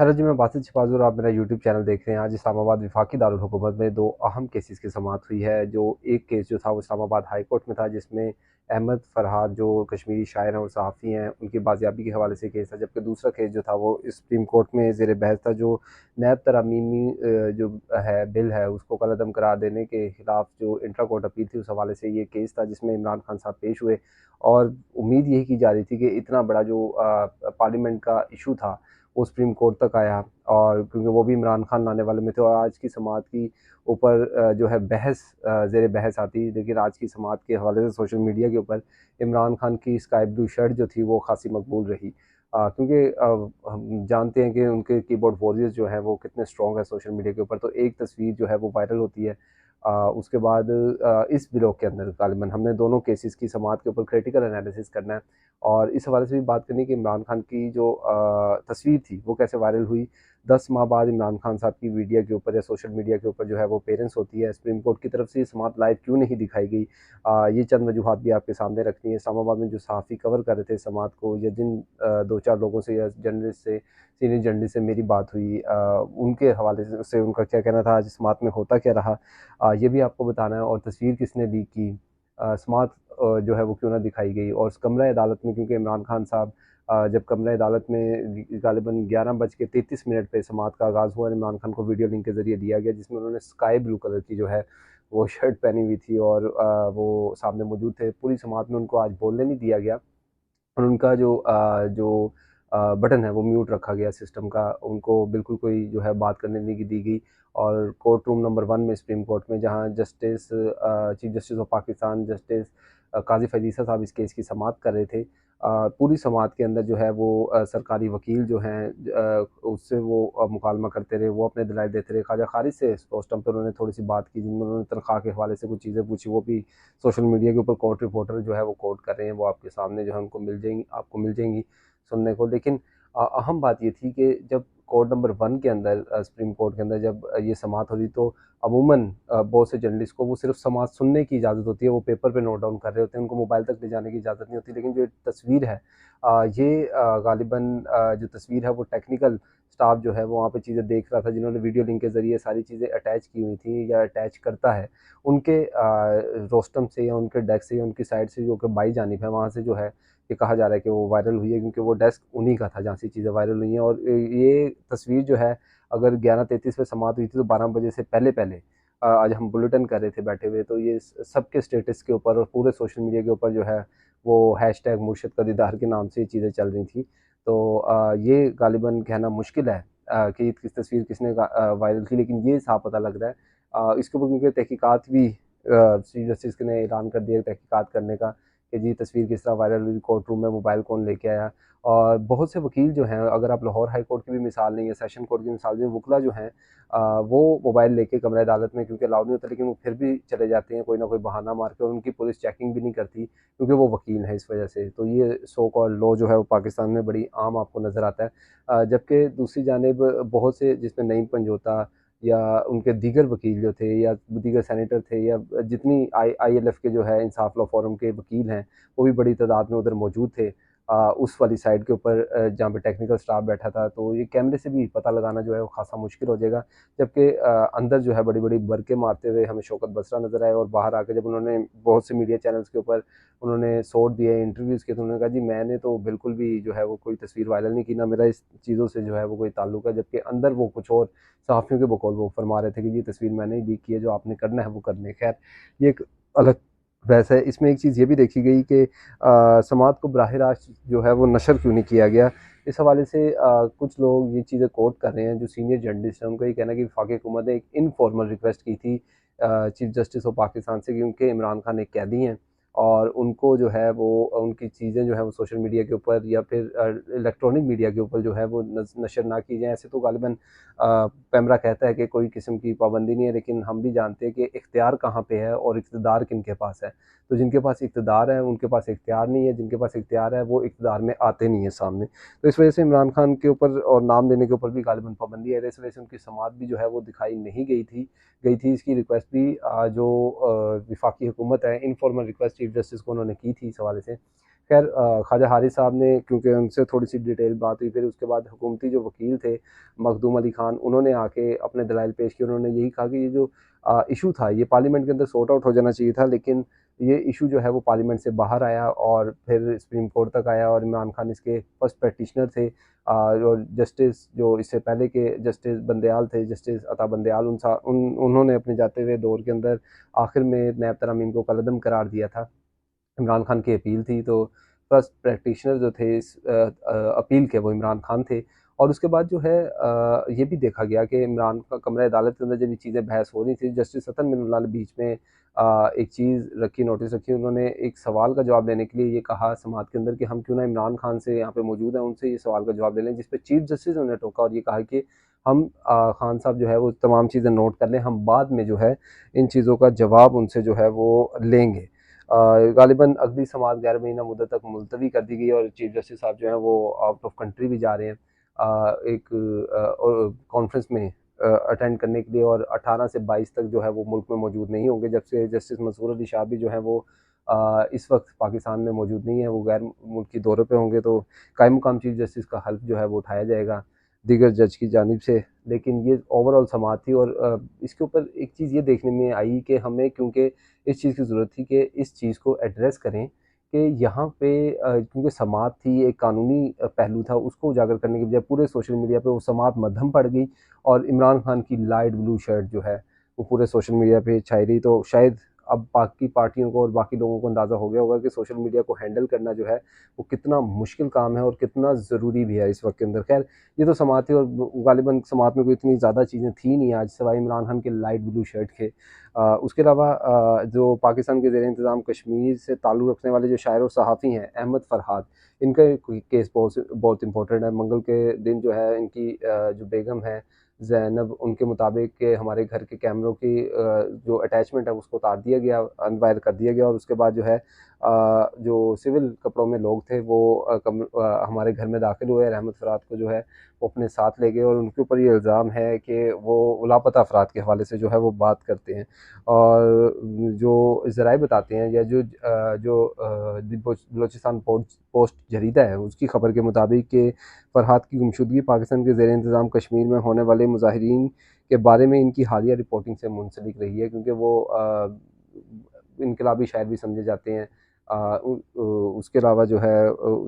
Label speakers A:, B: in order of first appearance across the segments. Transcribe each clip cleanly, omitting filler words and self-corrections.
A: Hello जी, मैं बासित शिपाज़ और आप मेरा यूट्यूब चैनल देख रहे हैं। आज इस्लामाबाद वफाकी दारुल हुकूमत में 2 अहम केसेस की समाअत हुई है। जो एक केस जो था वो इस्लामाबाद हाई कोर्ट में था, जिसमें अहमद फ़रहाद जो कश्मीरी शायर हैं और सहाफ़ी हैं, उनकी बाज़ियाबी के हवाले से केस था। जबकि दूसरा केस जो था वो सुप्रीम कोर्ट में ज़ेर बहस था, जो नैब तरामीमी जो है बिल है उसको कलअदम करार देने के खिलाफ जो इंट्रा कोर्ट अपील थी, उस हवाले से ये केस था, जिसमें इमरान खान साहब पेश हुए। और उम्मीद यही की जा रही थी कि इतना बड़ा जो पार्लियामेंट का इशू था वो सुप्रीम कोर्ट तक आया, और क्योंकि वो भी इमरान खान लाने वाले में थे, और आज की समाअत की ऊपर जो है बहस ज़ेर बहस आती। लेकिन आज की समाअत के हवाले से सोशल मीडिया के ऊपर इमरान खान की स्काई ब्लू शर्ट जो थी वो खासी मकबूल रही, क्योंकि हम जानते हैं कि उनके कीबोर्ड वॉरियर्स जो हैं वो कितने स्ट्रॉन्ग है सोशल मीडिया के ऊपर। तो एक तस्वीर जो है वो वायरल होती है। उसके बाद इस ब्लॉग के अंदर गालिबन हमने दोनों केसेस की समाअत के ऊपर क्रिटिकल एनालिसिस करना है, और इस हवाले से भी बात करनी कि इमरान खान की जो तस्वीर थी वो कैसे वायरल हुई। 10 माह बाद इमरान खान साहब की मीडिया के ऊपर या सोशल मीडिया के ऊपर जो है वो पेरेंट्स होती है। सुप्रीम कोर्ट की तरफ से ये समाअत लाइव क्यों नहीं दिखाई गई, ये चंद वजूहत भी आपके सामने रखनी है। इस्लामाबाद में जो सहाफ़ी कवर कर रहे थे समाअत को, या जिन 2-4 लोगों से या जर्नलिस्ट से, सीनियर जर्नलिस्ट से मेरी बात हुई, उनके हवाले से उनका क्या कहना था, आज समाअत में होता क्या रहा, ये भी आपको बताना है। और तस्वीर किसने लीक की, समाअत जो है वो क्यों ना दिखाई गई, और कमरा अदालत में, क्योंकि इमरान खान साहब जब कमरा अदालत में गालिबन 11:33 पे समाअत का आगाज़ हुआ, इमरान खान को वीडियो लिंक के ज़रिए दिया गया, जिसमें उन्होंने स्काई ब्लू कलर की जो है वो शर्ट पहनी हुई थी, और वो सामने मौजूद थे। पूरी समाअत में उनको आज बोलने नहीं दिया गया, और उनका जो बटन है वो म्यूट रखा गया सिस्टम का। उनको बिल्कुल कोई जो है बात करने नहीं दी गई। और कोर्ट रूम नंबर 1 में सुप्रीम कोर्ट में, जहाँ Chief Justice of Pakistan Justice Qazi Faez साहब इस केस की समाअत कर रहे थे, पूरी समाअत के अंदर जो है वो सरकारी वकील जो हैं उससे वो मुकालमा करते रहे, वो अपने दलाइल देते रहे। ख्वाजा खारिज से उस टाइम पर उन्होंने थोड़ी सी बात की, जिनमें उन्होंने तनख्वाह के हवाले से कुछ चीज़ें पूछी, वो भी सोशल मीडिया के ऊपर कोर्ट रिपोर्टर जो है वो कोट कर रहे हैं, वो आपके सामने जो है उनको मिल जाएंगी, आपको मिल जाएंगी सुनने को। लेकिन अहम बात ये थी कि जब कोर्ट नंबर 1 के अंदर, सुप्रीम कोर्ट के अंदर जब ये समाअत हो रही, तो अमूमन बहुत से जर्नलिस्ट को वो सिर्फ समाअत सुनने की इजाज़त होती है, वो पेपर पे नोट डाउन कर रहे होते हैं, उनको मोबाइल तक ले जाने की इजाज़त नहीं होती। लेकिन जो तस्वीर है, ये गालिबन जो तस्वीर है वो टेक्निकल स्टाफ जो है वो वहाँ पे चीज़ें देख रहा था, जिन्होंने वीडियो लिंक के ज़रिए सारी चीज़ें अटैच की हुई थी या अटैच करता है, उनके रोस्टम से या उनके डेस्क से या उनकी साइड से जो कि बाई जानिब है, वहाँ से जो है ये कहा जा रहा है कि वो वायरल हुई है, क्योंकि वो डेस्क उन्हीं का था जहाँ से चीज़ें वायरल हुई हैं। और ये तस्वीर जो है, अगर 11:33 पे समाअत हुई थी, तो 12 बजे से पहले-पहले आज हम बुलेटिन कर रहे थे बैठे हुए, तो ये सबके स्टेटस के ऊपर और पूरे सोशल मीडिया के ऊपर जो है वो हैशटैग मुर्शिद का दीदार के नाम से ये चीज़ें चल रही थी। तो ये गालिबन कहना मुश्किल है कि किस तस्वीर किसने वायरल की, लेकिन ये साफ पता लग रहा है। इसके ऊपर क्योंकि तहकीकात भी चीफ जस्टिस ने ऐलान कर दिया तहकीकात करने का, कि जी तस्वीर किस तरह वायरल हुई, कोर्ट रूम में मोबाइल कौन लेके आया। और बहुत से वकील जो हैं, अगर आप लाहौर हाई कोर्ट की भी मिसाल लें या सेशन कोर्ट की मिसाल लें, वकला जो हैं वो मोबाइल लेके कमरा अदालत में, क्योंकि अलाउ नहीं होता, लेकिन वो फिर भी चले जाते हैं कोई ना कोई बहाना मार के, और उनकी पुलिस चेकिंग भी नहीं करती, क्योंकि वो वकील हैं इस वजह से। तो ये सो कॉल्ड लॉ जो है वो पाकिस्तान में बड़ी आम आपको नज़र आता है। जबकि दूसरी जानिब बहुत से, जिसमें नईम पंजोता या उनके दीगर वकील जो थे, या दीगर सेनेटर थे, या जितनी ILF के जो है इंसाफ लॉ फोरम के वकील हैं, वो भी बड़ी तादाद में उधर मौजूद थे, उस वाली साइड के ऊपर, जहाँ पे टेक्निकल स्टाफ बैठा था। तो ये कैमरे से भी पता लगाना जो है वो खासा मुश्किल हो जाएगा। जबकि अंदर जो है बड़ी बड़ी बरक़ें मारते हुए हमें शौकत बसरा नज़र आए, और बाहर आके जब उन्होंने बहुत से मीडिया चैनल्स के ऊपर उन्होंने सोट दिए, इंटरव्यूज़ किए, तो उन्होंने कहा जी मैंने तो बिल्कुल भी जो है वो कोई तस्वीर वायरल नहीं की, ना मेरा इस चीज़ों से जो है वो कोई ताल्लुक है। जबकि अंदर वो कुछ और सहाफ़ियों के बकौल वो फरमा रहे थे कि ये तस्वीर मैंने ही लीक की है, जो आपने करना है वो कर लें। खैर, ये एक अलग बहस है। इसमें एक चीज़ ये भी देखी गई कि समाअत को बराह रास्त जो है वो नशर क्यों नहीं किया गया। इस हवाले से कुछ लोग ये चीज़ें कोट कर रहे हैं, जो सीनियर जर्नलिस्ट हैं, उनका ये कहना है कि वफाकी हुकूमत ने एक इनफॉर्मल रिक्वेस्ट की थी चीफ जस्टिस ऑफ पाकिस्तान से, क्योंकि इमरान खान एक कैदी हैं, और उनको जो है वो उनकी चीज़ें जो है वो सोशल मीडिया के ऊपर या फिर इलेक्ट्रॉनिक मीडिया के ऊपर जो है वो नशर ना की जाए। ऐसे तो गालिबन पैमरा कहता है कि कोई किस्म की पाबंदी नहीं है, लेकिन हम भी जानते हैं कि इख्तियार कहाँ पे है और इक़्तिदार किन के पास है। तो जिनके पास इक़्तिदार है उनके पास इख्तियार नहीं है, जिनके पास इख्तियार है वो इक़्तिदार में आते नहीं है सामने। तो इस वजह से इमरान खान के ऊपर और नाम लेने के ऊपर भी गालिबन पाबंदी है। इस वजह से उनकी समाअत भी जो है वो दिखाई नहीं गई थी। इसकी रिक्वेस्ट भी जो वफाकी हुकूमत है, इनफॉर्मल रिक्वेस्ट चीफ जस्टिस को उन्होंने की थी इस हवाले से। खैर ख्वाजा हारिस साहब ने, क्योंकि उनसे थोड़ी-सी डिटेल बात हुई, फिर उसके बाद हुकूमती जो वकील थे मखदूम अली खान, उन्होंने आके अपने दलाइल पेश किए। उन्होंने यही कहा कि ये जो इश्यू था ये पार्लियामेंट के अंदर सॉर्ट आउट हो जाना चाहिए था, लेकिन ये इश्यू जो है वो पार्लियामेंट से बाहर आया और फिर सुप्रीम कोर्ट तक आया और इमरान खान इसके फर्स्ट प्रैक्टिशनर थे। और जस्टिस जो इससे पहले के जस्टिस बंदयाल थे, जस्टिस अता बंदयाल, उन्होंने अपने जाते हुए दौर के अंदर आखिर में नैब तरामीम को कलअदम करार दिया था। इमरान खान की अपील थी, तो फर्स्ट प्रैक्टिशनर जो थे इस अपील के, वो इमरान खान थे। और उसके बाद जो है ये भी देखा गया कि इमरान का कमरा अदालत के अंदर जब ये चीज़ें बहस हो रही थी, जस्टिस हसन मिनल्ला ने बीच में एक चीज़ रखी, नोटिस रखी। उन्होंने एक सवाल का जवाब देने के लिए ये कहा समात के अंदर कि हम क्यों ना इमरान खान से यहाँ पे मौजूद हैं, उनसे ये सवाल का जवाब ले लें, जिस पे चीफ जस्टिस ने टोका और ये कहा कि हम खान साहब जो है वो तमाम चीज़ें नोट कर लें, हम बाद में जो है इन चीज़ों का जवाब उनसे जो है वो लेंगे। गालिबन अगली समात 11 महीना मुद्दत तक मुलतवी कर दी गई और चीफ जस्टिस साहब जो हैं वो आउट ऑफ कंट्री भी जा रहे हैं एक कॉन्फ्रेंस में अटेंड करने के लिए, और 18 से 22 तक जो है वो मुल्क में मौजूद नहीं होंगे, जब से जस्टिस मंसूर अली शाह भी जो है वो इस वक्त पाकिस्तान में मौजूद नहीं है, वो गैर मुल्की दौरे पे होंगे। तो कायम मुकाम चीफ जस्टिस का हल्फ जो है वो उठाया जाएगा दीगर जज की जानिब से। लेकिन ये ओवरऑल समात थी, और इसके ऊपर एक चीज़ ये देखने में आई कि हमें, क्योंकि इस चीज़ की ज़रूरत थी कि इस चीज़ को एड्रेस करें कि यहाँ पे क्योंकि समात थी, एक कानूनी पहलू था, उसको उजागर करने के बजाय पूरे सोशल मीडिया पे वो समात मद्धम पड़ गई और इमरान खान की लाइट ब्लू शर्ट जो है वो पूरे सोशल मीडिया पे छाई रही। तो शायद अब बाकी पार्टियों को और बाकी लोगों को अंदाज़ा हो गया होगा कि सोशल मीडिया को हैंडल करना जो है वो कितना मुश्किल काम है और कितना ज़रूरी भी है इस वक्त के अंदर। खैर, ये तो समात थी, और गालिबन समात में कोई इतनी ज़्यादा चीज़ें थी नहीं आज, सिवाय इमरान खान के लाइट ब्लू शर्ट के। उसके अलावा जो पाकिस्तान के ज़ेर इंतज़ाम कश्मीर से ताल्लुक़ रखने वाले जो शायर और सहाफ़ी हैं अहमद फ़रहाद, इनका केस बहुत बहुत इम्पोर्टेंट है। मंगल के दिन जो है इनकी जो बेगम है ज़ैनब, उनके मुताबिक कि हमारे घर के कैमरों की जो अटैचमेंट है उसको उतार दिया गया, अनवायर कर दिया गया, और उसके बाद जो है जो सिविल कपड़ों में लोग थे वो हमारे घर में दाखिल हुए। अहमद फ़रहाद को जो है वो अपने साथ ले गए, और उनके ऊपर ये इल्ज़ाम है कि वो लापता अफराद के हवाले से जो है वो बात करते हैं। और जो ज़राए बताते हैं, या बलोचिस्तान पोस्ट जरीदा है उसकी खबर के मुताबिक कि फ़रहाद की गुमशुदगी पाकिस्तान के ज़ेर इंतज़ाम कश्मीर में होने वाले मुज़ाहिरीन के बारे में इनकी हालिया रिपोर्टिंग से मुंसलिक रही है, क्योंकि वो इनकलाबी शायर भी समझे जाते हैं। उसके अलावा जो है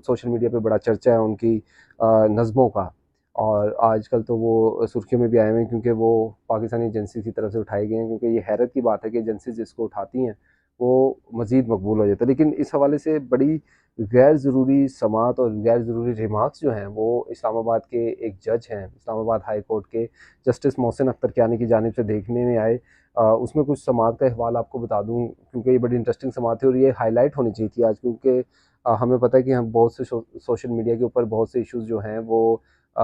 A: सोशल मीडिया पे बड़ा चर्चा है उनकी नज़्मों का, और आजकल तो वो सुर्खियों में भी आए हुए हैं क्योंकि वो पाकिस्तानी एजेंसी की तरफ से उठाए गए हैं, क्योंकि ये हैरत की बात है कि एजेंसी जिसको उठाती हैं वो मज़ीद मकबूल हो जाता है। लेकिन इस हवाले से बड़ी गैर ज़रूरी समात और गैर ज़रूरी रिमार्क्स जो हैं वो इस्लामाबाद के एक जज हैं, इस्लामाबाद हाई कोर्ट के जस्टिस मोहसिन अख्तर कियानी की जानिब से देखने में आए। उसमें कुछ समात का अहवाल आपको बता दूँ, क्योंकि ये बड़ी इंटरेस्टिंग समात है और ये हाईलाइट होनी चाहिए थी आज, क्योंकि हमें पता है कि हम बहुत से सोशल मीडिया के ऊपर बहुत से इश्यूज़ जो हैं वो अ,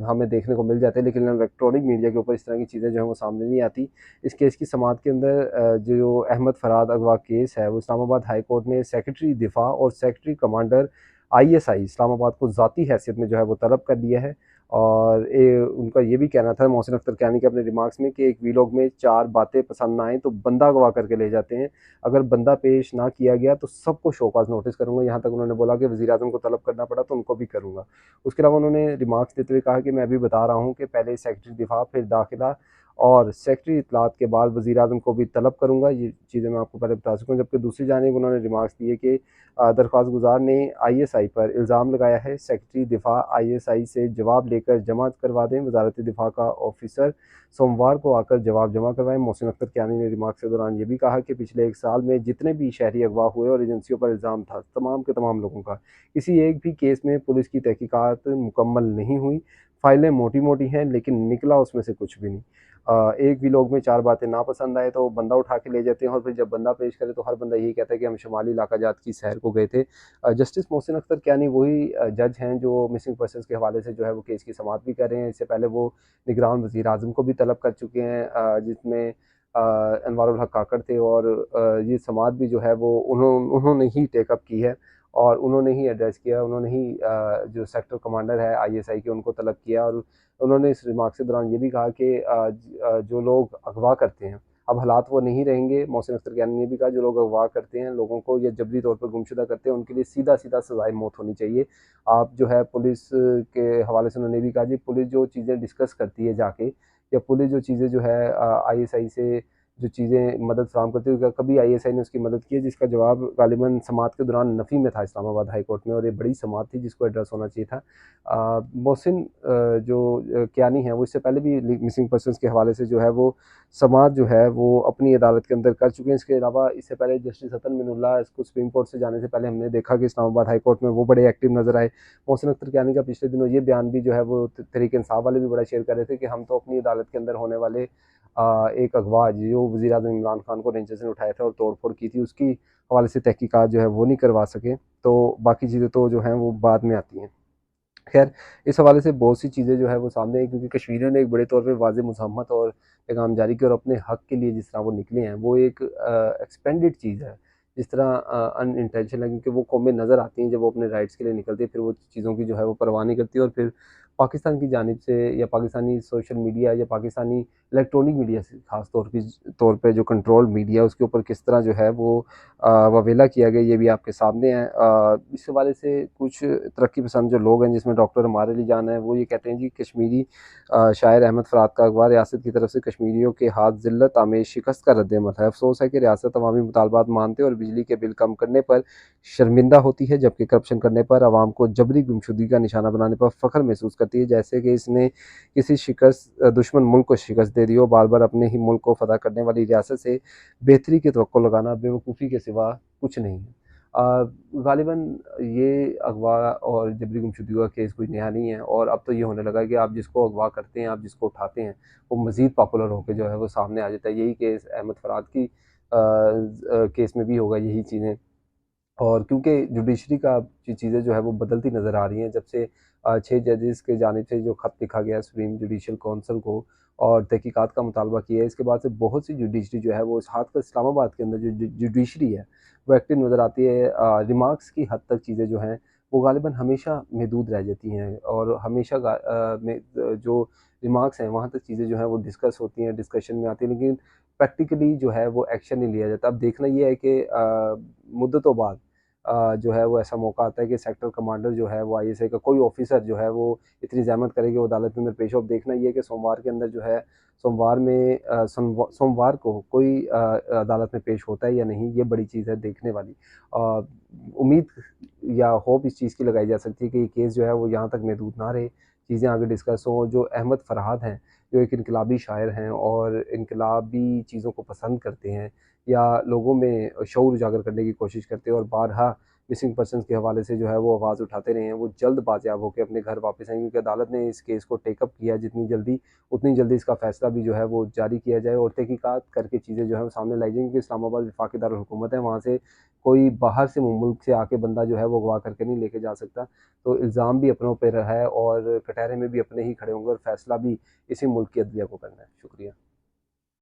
A: हमें देखने को मिल जाते हैं, लेकिन इलेक्ट्रॉनिक मीडिया के ऊपर इस तरह की चीज़ें जो हैं वो सामने नहीं आती। इस केस की समात के अंदर जो अहमद फ़रहाद अगवा केस है वो इस्लामाबाद हाई कोर्ट ने सेक्रेटरी दिफा और सेक्रेटरी कमांडर आईएसआई इस्लामाबाद को ज़ाती हैसियत में जो है वो तलब कर लिया है। और उनका ये भी कहना था मोहसिन अख्तर कियानी के अपने रिमार्क्स में कि एक वीलॉग में 4 बातें पसंद ना आएँ तो बंदा अगवा करके ले जाते हैं, अगर बंदा पेश ना किया गया तो सबको शोकॉज़ नोटिस करूँगा। यहाँ तक उन्होंने बोला कि वज़ीर-ए-आज़म को तलब करना पड़ा तो उनको भी करूँगा। उसके अलावा उन्होंने रिमार्क्स देते हुए कहा कि मैं अभी बता रहा हूँ कि पहले सेक्रेटरी दिफा, फिर दाखिला और सेक्रेटरी इत्तलात के बाद वज़ीर-ए-आज़म को भी तलब करूँगा। ये चीज़ें मैं आपको पहले बता चुका हूँ। जबकि दूसरी जानिब उन्होंने रिमार्क्स दिए कि दरख्वास्त गुज़ार ने आईएसआई पर इल्ज़ाम लगाया है, सेक्रेटरी दिफा आईएसआई से जवाब लेकर जमा करवा दें, वज़ारत दिफा का ऑफिसर सोमवार को आकर जवाब जमा करवाएं। मोहसिन अख्तर कियानी ने रिमार्क्स के दौरान ये भी कहा कि पिछले 1 साल में जितने भी शहरी अगवा हुए और एजेंसियों पर इल्ज़ाम था, तमाम के तमाम लोगों का, किसी एक भी केस में पुलिस की तहकीकात मुकम्मल नहीं हुई। फाइलें मोटी-मोटी हैं लेकिन निकला उसमें से कुछ भी नहीं। एक भी लोग में 4 बातें नापसंद आए तो बंदा उठा के ले जाते हैं, और फिर जब बंदा पेश करे तो हर बंदा यही कहता है कि हम शुमाली इलाका जात की सैर को गए थे। जस्टिस मोहसिन अख्तर कियानी वही जज हैं जो मिसिंग पर्सन्स के हवाले से जो है वो केस की समाअत भी कर रहे हैं। इससे पहले वो निगरान वज़ीर-ए-आज़म को भी तलब कर चुके हैं, जिसमें अनवारुल हक काकड़ थे, और ये समाअत भी जो है वो उन्होंने ही टेकअप की है और उन्होंने ही एड्रेस किया। उन्होंने ही जो सेक्टर कमांडर है आईएसआई के उनको तलब किया, और उन्होंने इस रिमार्क के दौरान ये भी कहा कि जो लोग अगवा करते हैं, अब हालात वो नहीं रहेंगे। मोहसिन अख्तर कियानी ने भी कहा जो लोग अगवा करते हैं लोगों को या जबरी तौर पर गुमशुदा करते हैं उनके लिए सीधा सीधा सजाए मौत होनी चाहिए। आप जो है पुलिस के हवाले से उन्होंने भी कहा जी पुलिस जो चीज़ें डिस्कस करती है जाके या पुलिस जो चीज़ें जो है आईएसआई से जो चीज़ें मदद फराहम करती है कभी आईएसआई ने उसकी मदद की है, जिसका जवाब गालिबन समात के दौरान नफ़ी में था इस्लामाबाद हाई कोर्ट में, और ये बड़ी समात थी जिसको एड्रेस होना चाहिए था। मोहसिन जो कियानी है वो इससे पहले भी मिसिंग पर्सनस के हवाले से जो है वो समात जो है वो अपनी अदालत के अंदर कर चुके हैं। इसके अलावा इससे पहले जस्टिस हसन मिनुल्लाह इसको सुप्रीम कोर्ट से जाने से पहले हमने देखा कि इस्लामाबाद हाई कोर्ट में वो बड़े एक्टिव नजर आए। मोहसिन अख्तर कियानी का पिछले दिनों ये बयान भी जो है वो तहरीक इंसाफ वाले भी बड़ा शेयर कर रहे थे कि हम तो अपनी अदालत के अंदर होने वाले एक अगवा जो वज़ीर आज़म इमरान खान को रेंजर्स ने उठाया था और तोड़ फोड़ की थी उसकी हवाले से तहकीकात जो है वो नहीं करवा सके, तो बाकी चीज़ें तो जो हैं वो बाद में आती हैं। खैर इस हवाले से बहुत सी चीज़ें जो है वो सामने आई क्योंकि कश्मीरियों ने एक बड़े तौर पे वाज़ेह मुज़ाहमत और पैगाम जारी किया और अपने हक़ के लिए जिस तरह वो निकले हैं वो एक एक्सपेंडेड चीज़ है। जिस तरह अनइंटेंशनल है क्योंकि वो कौमें नज़र आती हैं जब वो अपने राइट्स के लिए निकलती है फिर वो चीज़ों की जो है वो परवाह नहीं करती और फिर पाकिस्तान की जानिब से या पाकिस्तानी सोशल मीडिया या पाकिस्तानी इलेक्ट्रॉनिक मीडिया से ख़ास तौर पे जो कंट्रोल मीडिया उसके ऊपर किस तरह जो है वो ववेला किया गया ये भी आपके सामने है। इस हवाले से कुछ तरक्की पसंद जो लोग हैं जिसमें डॉक्टर हमारे लिए जाना है वो ये कहते हैं जी कश्मीरी शायर अहमद फ़रात का अगवा रियासत की तरफ से कश्मीरियों के हाथ ज़िल्लत आमेज़ शिकस्त का रद्द-ए-अमल है। अफ़सोस है कि रियासत अवामी मुतालबात मानते और बिजली के बिल कम करने पर शर्मिंदा होती है जबकि करप्शन करने पर आवाम को जबरी गुमशुदगी का निशाना बनाने पर फ़ख्र महसूस करती है जैसे कि इसने किसी दुश्मन मुल्क को शिकस्त दे दी हो। बार-बार अपने ही मुल्क को फ़तह करने वाली रियासत से बेहतरी की तवक्को लगाना बेवकूफ़ी के सिवा कुछ नहीं है। गालिबन ये अगवा और जबरी गुमशुदगी का केस कोई नया नहीं है और अब तो ये होने लगा है कि आप जिसको अगवा करते हैं, आप जिसको उठाते हैं, वो मज़ीद पॉपुलर होके जो है वो सामने आ जाता है। यही केस अहमद फ़रात की केस में भी होगा यही चीज़ें। और क्योंकि जुडिशरी का चीज़ें जो है वो बदलती नज़र आ रही हैं जब से 6 जजेस के जानिब से जो ख़त लिखा गया सुप्रीम जुडिशल काउंसिल को और तहकीकात का मुतालबा किया है, इसके बाद से बहुत सी जुडिशरी जो है वो इस हाथ का इस्लामाबाद के अंदर जो जुडिशरी है वो एक्टिव नज़र आती है। रिमार्क्स की हद तक चीज़ें जो हैं वो गालिबन हमेशा महदूद रह जाती हैं और हमेशा जो रिमार्क्स हैं वहाँ तक चीज़ें जो हैं वो डिस्कस होती हैं, डिस्कशन में आती हैं, लेकिन प्रैक्टिकली जो है वो एक्शन नहीं लिया जाता। अब देखना ये है कि मुद्दतों बाद जो है वो ऐसा मौका आता है कि सेक्टर कमांडर जो है वो आईएसआई का कोई ऑफिसर जो है वो इतनी ज़हमत करे कि वो अदालत के अंदर पेश हो। अब देखना ये है कि सोमवार के अंदर जो है सोमवार को कोई अदालत में पेश होता है या नहीं, ये बड़ी चीज़ है देखने वाली। अ, उम्मीद या होप इस चीज़ की लगाई जा सकती है कि ये केस जो है वो यहाँ तक महदूद ना रहे, चीज़ें आगे डिस्कस हों। जो अहमद फ़रहाद हैं, जो एक इनकलाबी शायर हैं और इनकलाबी चीज़ों को पसंद करते हैं या लोगों में शऊर उजागर करने की कोशिश करते हैं और बारहा मिसिंग पर्सन्स के हवाले से जो है वो आवाज़ उठाते रहे हैं, वो जल्द बाजियाब होकर अपने घर वापस आएँगे क्योंकि अदालत ने इस केस को टेकअप किया जितनी जल्दी उतनी जल्दी इसका फ़ैसला भी जो है वो जारी किया जाए और तहकीकात करके चीज़ें जो है वो सामने लाई जाएँगी। क्योंकि इस्लामाबाद वफाकी दारुल हुकूमत है, वहाँ से कोई बाहर से मुल्क से आके बंदा जो है वो अगवा करके नहीं लेके जा सकता। तो इल्ज़ाम भी अपनों पे है और कटहरे में भी अपने ही खड़े होंगे और फ़ैसला भी इसी मुल्क की अदलिया को करना है। शुक्रिया।